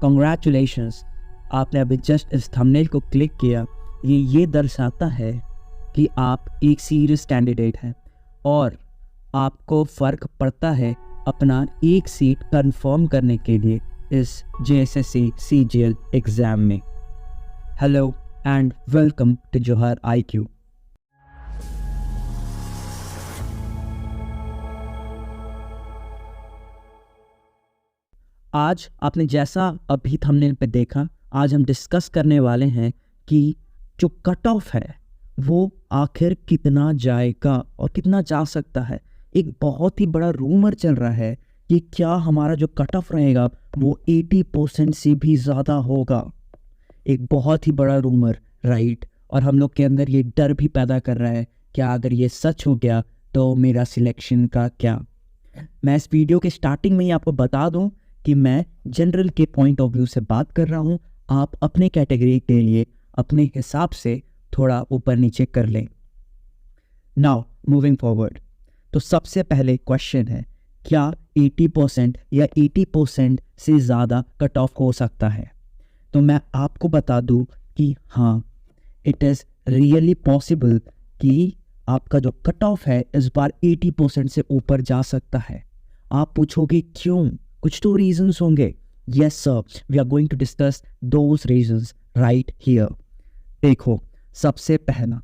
Congratulations, आपने अभी just इस थंबनेल को क्लिक किया। ये दर्शाता है कि आप एक सीरियस कैंडिडेट हैं और आपको फ़र्क पड़ता है अपना एक सीट कंफर्म करने के लिए इस JSSC CGL एग्ज़ाम में। Hello and welcome to Johar IQ। आज आपने जैसा अभी थंबनेल पे देखा, आज हम डिस्कस करने वाले हैं कि जो कट ऑफ है वो आखिर कितना जाएगा और कितना जा सकता है। एक बहुत ही बड़ा रूमर चल रहा है कि क्या हमारा जो कट ऑफ रहेगा वो 80% से भी ज़्यादा होगा। एक बहुत ही बड़ा रूमर, राइट। और हम लोग के अंदर ये डर भी पैदा कर रहा है, क्या अगर ये सच हो गया तो मेरा सिलेक्शन का क्या। मैं इस वीडियो के स्टार्टिंग में ही आपको बता दूं कि मैं जनरल के पॉइंट ऑफ व्यू से बात कर रहा हूं। आप अपने कैटेगरी के लिए अपने हिसाब से थोड़ा ऊपर नीचे कर लें। नाउ मूविंग फॉरवर्ड, तो सबसे पहले क्वेश्चन है, क्या 80% या 80% से ज़्यादा कट ऑफ हो सकता है? तो मैं आपको बता दूं कि हाँ, इट इज़ रियली पॉसिबल कि आपका जो कट ऑफ है इस बार 80% से ऊपर जा सकता है। आप पूछोगे क्यों? कुछ तो रीजंस होंगे। Yes sir, we are going to discuss those reasons right here. देखो, सबसे पहला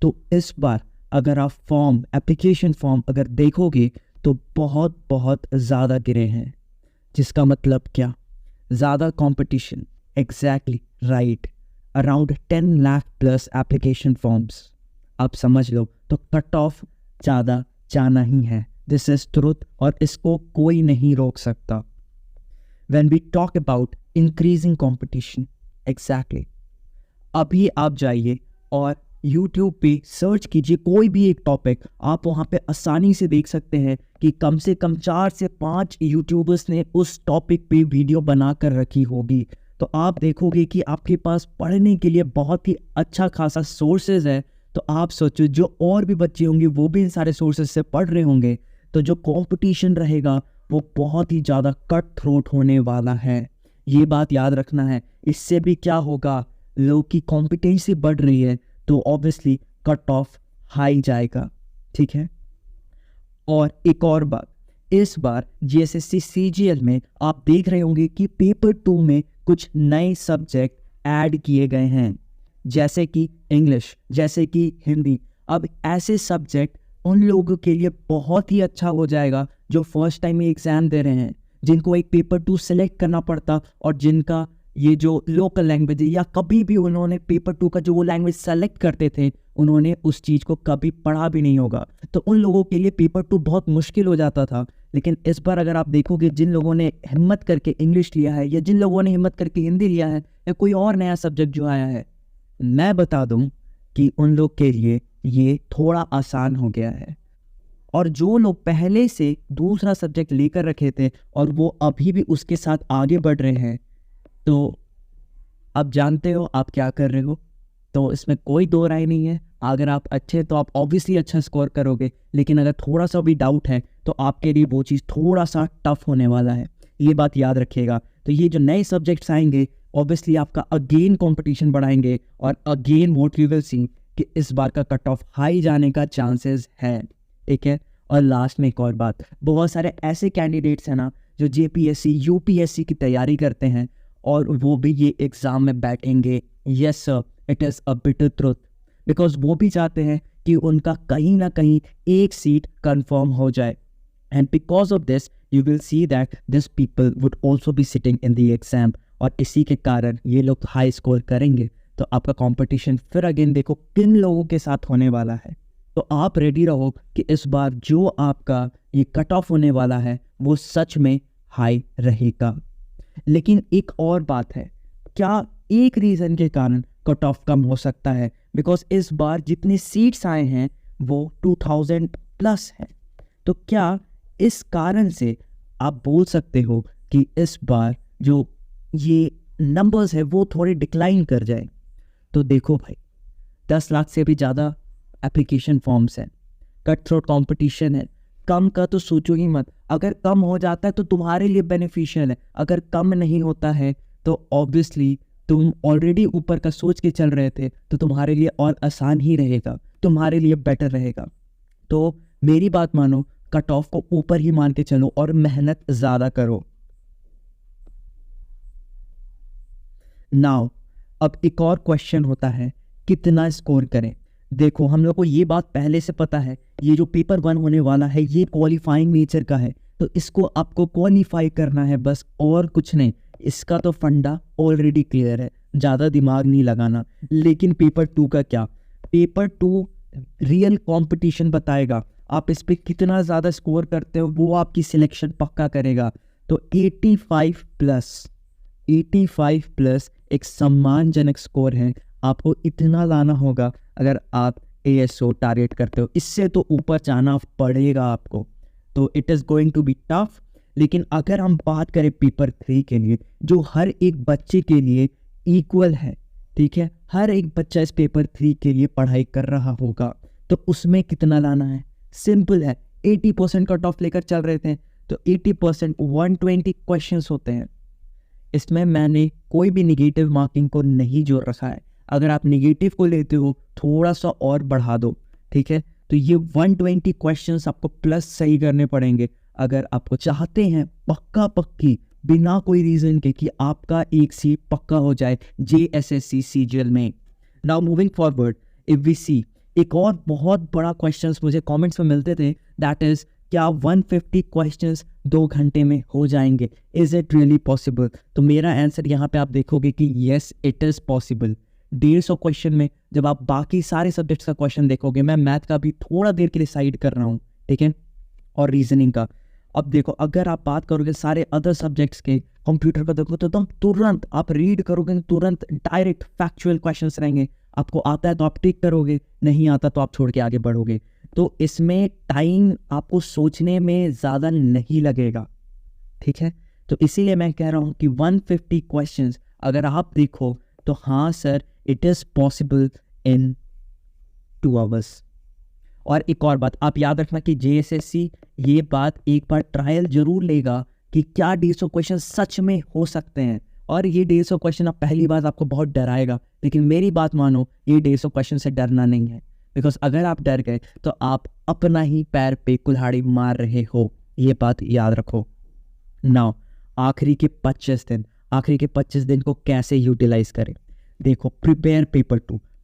तो इस बार अगर आप एप्लीकेशन फॉर्म अगर देखोगे तो बहुत ज़्यादा गिरे हैं। जिसका मतलब क्या? ज़्यादा competition. Exactly right, around 10 lakh plus application forms. आप समझ लो, तो कट ऑफ ज़्यादा जाना ही है। दिस इज ट्रुथ और इसको कोई नहीं रोक सकता। When we talk about increasing competition, exactly, अभी आप जाइए और YouTube पे सर्च कीजिए कोई भी एक टॉपिक, आप वहाँ पे आसानी से देख सकते हैं कि कम से कम 4 से 5 यूट्यूबर्स ने उस टॉपिक पे वीडियो बना कर रखी होगी। तो आप देखोगे कि आपके पास पढ़ने के लिए बहुत ही अच्छा खासा सोर्सेज है। तो आप सोचो, जो और भी बच्चे होंगे वो भी इन सारे सोर्सेज से पढ़ रहे होंगे, तो जो कंपटीशन रहेगा वो बहुत ही ज़्यादा कट थ्रोट होने वाला है। ये बात याद रखना है। इससे भी क्या होगा, लोग की कॉम्पिटेंसी बढ़ रही है तो ऑब्वियसली कट ऑफ हाई जाएगा, ठीक है। और एक और बात, इस बार JSSC CGL में आप देख रहे होंगे कि पेपर 2 में कुछ नए सब्जेक्ट ऐड किए गए हैं, जैसे कि इंग्लिश, जैसे कि हिंदी। अब ऐसे सब्जेक्ट उन लोगों के लिए बहुत ही अच्छा हो जाएगा जो फर्स्ट टाइम एग्ज़ाम दे रहे हैं, जिनको एक पेपर 2 सेलेक्ट करना पड़ता और जिनका ये जो लोकल लैंग्वेज है या कभी भी उन्होंने पेपर 2 का जो वो लैंग्वेज सेलेक्ट करते थे उन्होंने उस चीज़ को कभी पढ़ा भी नहीं होगा, तो उन लोगों के लिए पेपर 2 बहुत मुश्किल हो जाता था। लेकिन इस बार अगर आप देखोगे, जिन लोगों ने हिम्मत करके इंग्लिश लिया है या जिन लोगों ने हिम्मत करके हिंदी लिया है या कोई और नया सब्जेक्ट जो आया है, मैं बता दूं कि उन लोग के लिए ये थोड़ा आसान हो गया है। और जो लोग पहले से दूसरा सब्जेक्ट लेकर रखे थे और वो अभी भी उसके साथ आगे बढ़ रहे हैं, तो अब जानते हो आप क्या कर रहे हो। तो इसमें कोई दो राय नहीं है। अगर आप अच्छे तो आप ऑब्वियसली अच्छा स्कोर करोगे, लेकिन अगर थोड़ा सा भी डाउट है तो आपके लिए वो चीज़ थोड़ा सा टफ होने वाला है। ये बात याद रखिएगा। तो ये जो नए सब्जेक्ट्स आएंगे ऑब्वियसली आपका अगेन कंपटीशन बढ़ाएंगे और again what we will see कि इस बार का कट ऑफ हाई जाने का चांसेस है, ठीक है। और लास्ट में एक और बात, बहुत सारे ऐसे कैंडिडेट्स हैं ना जो JPSC UPSC की तैयारी करते हैं और वो भी ये एग्ज़ाम में बैठेंगे। Yes sir, it is a bitter truth, because वो भी चाहते हैं कि उनका कहीं ना कहीं एक सीट कंफर्म हो जाए। And because of this you will see that this people would also be sitting in the exam, और इसी के कारण ये लोग हाई स्कोर करेंगे। तो आपका कंपटीशन फिर अगेन देखो किन लोगों के साथ होने वाला है। तो आप रेडी रहो कि इस बार जो आपका ये कट ऑफ होने वाला है वो सच में हाई रहेगा। लेकिन एक और बात है, क्या एक रीज़न के कारण कट ऑफ कम हो सकता है? बिकॉज इस बार जितने सीट्स आए हैं वो 2000 प्लस है। तो क्या इस कारण से आप बोल सकते हो कि इस बार जो ये नंबर्स है वो थोड़े डिक्लाइन कर जाए? तो देखो भाई, 10 लाख से भी ज़्यादा एप्लीकेशन फॉर्म्स हैं, कट थ्रोट कंपटीशन है। कम का तो सोचो ही मत। अगर कम हो जाता है तो तुम्हारे लिए बेनिफिशियल है, अगर कम नहीं होता है तो ऑब्वियसली तुम ऑलरेडी ऊपर का सोच के चल रहे थे, तो तुम्हारे लिए और आसान ही रहेगा, तुम्हारे लिए बेटर रहेगा। तो मेरी बात मानो, कट ऑफ को ऊपर ही मान के चलो और मेहनत ज़्यादा करो। नाउ अब एक और क्वेश्चन होता है, कितना स्कोर करें। देखो हम लोग को ये बात पहले से पता है, ये जो पेपर 1 होने वाला है ये क्वालिफाइंग नेचर का है, तो इसको आपको क्वालिफाई करना है बस, और कुछ नहीं। इसका तो फंडा ऑलरेडी क्लियर है, ज़्यादा दिमाग नहीं लगाना। लेकिन पेपर 2 का क्या? पेपर 2 रियल कंपटीशन बताएगा, आप इस पे कितना ज़्यादा स्कोर करते हो वो आपकी सिलेक्शन पक्का करेगा। तो 85 प्लस एक सम्मानजनक स्कोर है, आपको इतना लाना होगा अगर आप ASO टारगेट करते हो। इससे तो ऊपर जाना पड़ेगा आपको, तो it is going to be tough. लेकिन अगर हम बात करें पेपर 3 के लिए, जो हर एक बच्चे के लिए इक्वल है, ठीक है, हर एक बच्चा इस पेपर 3 के लिए पढ़ाई कर रहा होगा, तो उसमें कितना लाना है? सिंपल है, 80% कट ऑफ लेकर चल रहे थे, तो 80% 120 क्वेश्चंस होते हैं। इसमें मैंने कोई भी निगेटिव मार्किंग को नहीं जोड़ रखा है। अगर आप निगेटिव को लेते हो थोड़ा सा और बढ़ा दो, ठीक है। तो ये 120 क्वेश्चंस आपको प्लस सही करने पड़ेंगे अगर आपको चाहते हैं पक्का पक्की बिना कोई रीज़न के कि आपका एक सीट पक्का हो जाए JSSC CGL में। Now moving forward, if we see, एक और बहुत बड़ा क्वेश्चंस मुझे कमेंट्स में मिलते थे, दैट इज़ क्या 150 क्वेश्चंस 2 घंटे में हो जाएंगे? Is it really possible? तो मेरा आंसर यहाँ पे आप देखोगे कि yes it is possible. 150 question में जब आप बाकी सारे सब्जेक्ट्स का क्वेश्चन देखोगे, मैं मैथ का भी थोड़ा देर के लिए साइड कर रहा हूँ, ठीक है, और रीजनिंग का। अब देखो अगर आप बात करोगे सारे अदर सब्जेक्ट्स के, कंप्यूटर का देखो तो एकदम तुरंत आप रीड करोगे तो तुरंत डायरेक्ट फैक्चुअल क्वेश्चंस रहेंगे। आपको आता है तो आप टिक करोगे, नहीं आता तो आप छोड़ के आगे बढ़ोगे। तो इसमें टाइम आपको सोचने में ज़्यादा नहीं लगेगा, ठीक है। तो इसीलिए मैं कह रहा हूँ कि 150 क्वेश्चंस अगर आप देखो तो हाँ sir it is possible in 2 hours. और एक और बात आप याद रखना कि JSSC ये बात एक बार ट्रायल जरूर लेगा कि क्या 150 क्वेश्चन सच में हो सकते हैं। और ये 150 क्वेश्चन आप पहली बार आपको बहुत डराएगा, लेकिन मेरी बात मानो, ये 150 क्वेश्चन से डरना नहीं है। बिकॉज अगर आप डर गए तो आप अपना ही पैर पे कुल्हाड़ी मार रहे हो, ये बात याद रखो। नाउ आखिरी के 25 दिन को कैसे यूटिलाइज करें? देखो प्रिपेयर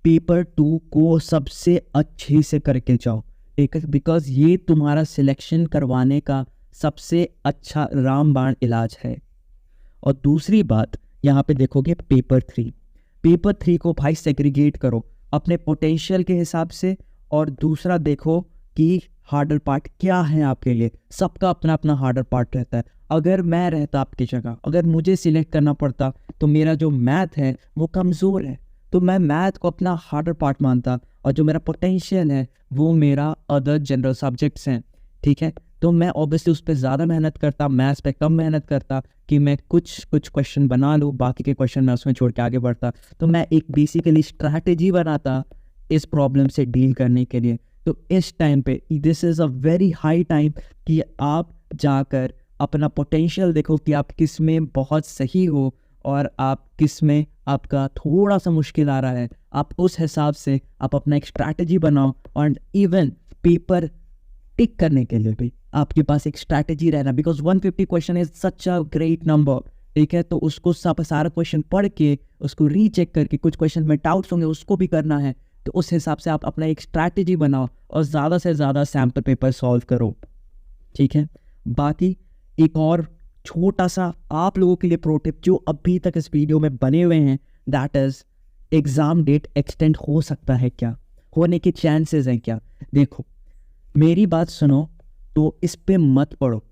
पेपर 2 को सबसे अच्छे से करके जाओ, ठीक है, बिकॉज ये तुम्हारा सिलेक्शन करवाने का सबसे अच्छा रामबाण इलाज है। और दूसरी बात यहाँ पे देखोगे पेपर 3 को भाई सेग्रीगेट करो अपने पोटेंशियल के हिसाब से, और दूसरा देखो कि हार्डर पार्ट क्या है आपके लिए। सबका अपना अपना हार्डर पार्ट रहता है। अगर मैं रहता आपकी जगह, अगर मुझे सिलेक्ट करना पड़ता, तो मेरा जो मैथ है वो कमज़ोर है, तो मैं मैथ को अपना हार्डर पार्ट मानता, और जो मेरा पोटेंशियल है वो मेरा अदर जनरल सब्जेक्ट्स हैं, ठीक है। तो मैं ऑब्वियसली उस पर ज़्यादा मेहनत करता, मैथ्स पे कम मेहनत करता कि मैं कुछ क्वेश्चन बना लूँ, बाकी के क्वेश्चन मैं उसमें छोड़ के आगे बढ़ता। तो मैं एक बेसिकली स्ट्रैटेजी बनाता इस प्रॉब्लम से डील करने के लिए। तो इस टाइम पे this is a very high time कि आप जाकर अपना पोटेंशियल देखो कि आप किस में बहुत सही हो और आप किस में आपका थोड़ा सा मुश्किल आ रहा है। आप उस हिसाब से आप अपना एक स्ट्रैटेजी बनाओ, और इवन पेपर टिक करने के लिए भी आपके पास एक स्ट्रैटेजी रहना, because 150 question is such a great number, ठीक है। तो उसको सब सारा क्वेश्चन पढ़ के उसको रीचेक करके, कुछ क्वेश्चन में डाउट्स होंगे उसको भी करना है, तो उस हिसाब से आप अपना एक स्ट्रैटेजी बनाओ और ज़्यादा से ज़्यादा सैम्पल पेपर सॉल्व करो, ठीक है। बाकी एक और छोटा सा आप लोगों के लिए प्रो टिप जो अभी तक इस वीडियो में बने हुए हैं, that is exam date extend हो सकता है क्या, होने के चांसेस हैं क्या। देखो मेरी बात सुनो, तो इस पे मत पढ़ो।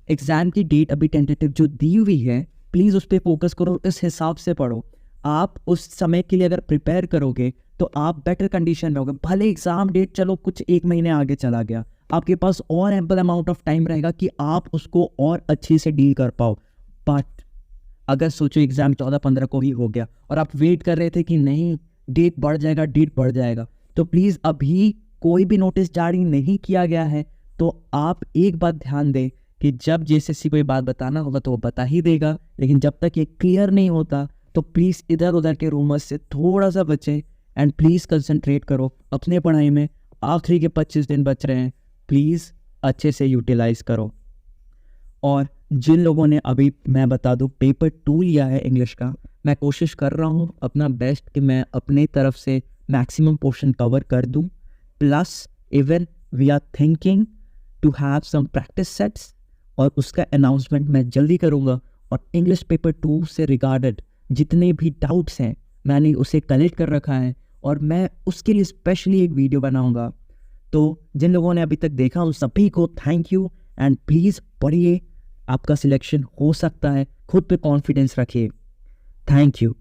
एग्ज़ाम की डेट अभी टेंटेटिव जो दी हुई है, प्लीज़ उस पर फोकस करो, इस हिसाब से पढ़ो। आप उस समय के लिए अगर प्रिपेयर करोगे तो आप बेटर कंडीशन में होगे। भले एग्ज़ाम डेट चलो कुछ 1 महीने आगे चला गया, आपके पास और एम्पल अमाउंट ऑफ टाइम रहेगा कि आप उसको और अच्छे से डील कर पाओ। बट अगर सोचो एग्ज़ाम 14-15 को ही हो गया और आप वेट कर रहे थे कि नहीं डेट बढ़ जाएगा, तो प्लीज़ अभी कोई भी नोटिस जारी नहीं किया गया है, तो आप एक बात ध्यान दें कि जब जेएसएससी कोई बात बताना होगा तो वो बता ही देगा, लेकिन जब तक ये क्लियर नहीं होता तो प्लीज़ इधर उधर के रूमर्स से थोड़ा सा बचें एंड प्लीज़ कंसंट्रेट करो अपने पढ़ाई में। आखिरी के 25 दिन बच रहे हैं, प्लीज़ अच्छे से यूटिलाइज़ करो। और जिन लोगों ने अभी, मैं बता दूं, पेपर 2 लिया है इंग्लिश का, मैं कोशिश कर रहा हूं अपना बेस्ट कि मैं अपने तरफ से मैक्सिमम पोर्शन कवर कर दूं। Plus even we are thinking to have some practice sets, और उसका अनाउंसमेंट मैं जल्दी करूंगा। और इंग्लिश पेपर 2 से रिगार्डेड जितने भी डाउट्स हैं मैंने उसे कलेक्ट कर रखा है, और मैं उसके लिए स्पेशली एक वीडियो बनाऊंगा। तो जिन लोगों ने अभी तक देखा उन सभी को थैंक यू, एंड प्लीज़ पढ़िए, आपका सिलेक्शन हो सकता है। खुद पे कॉन्फिडेंस रखिए। Thank you.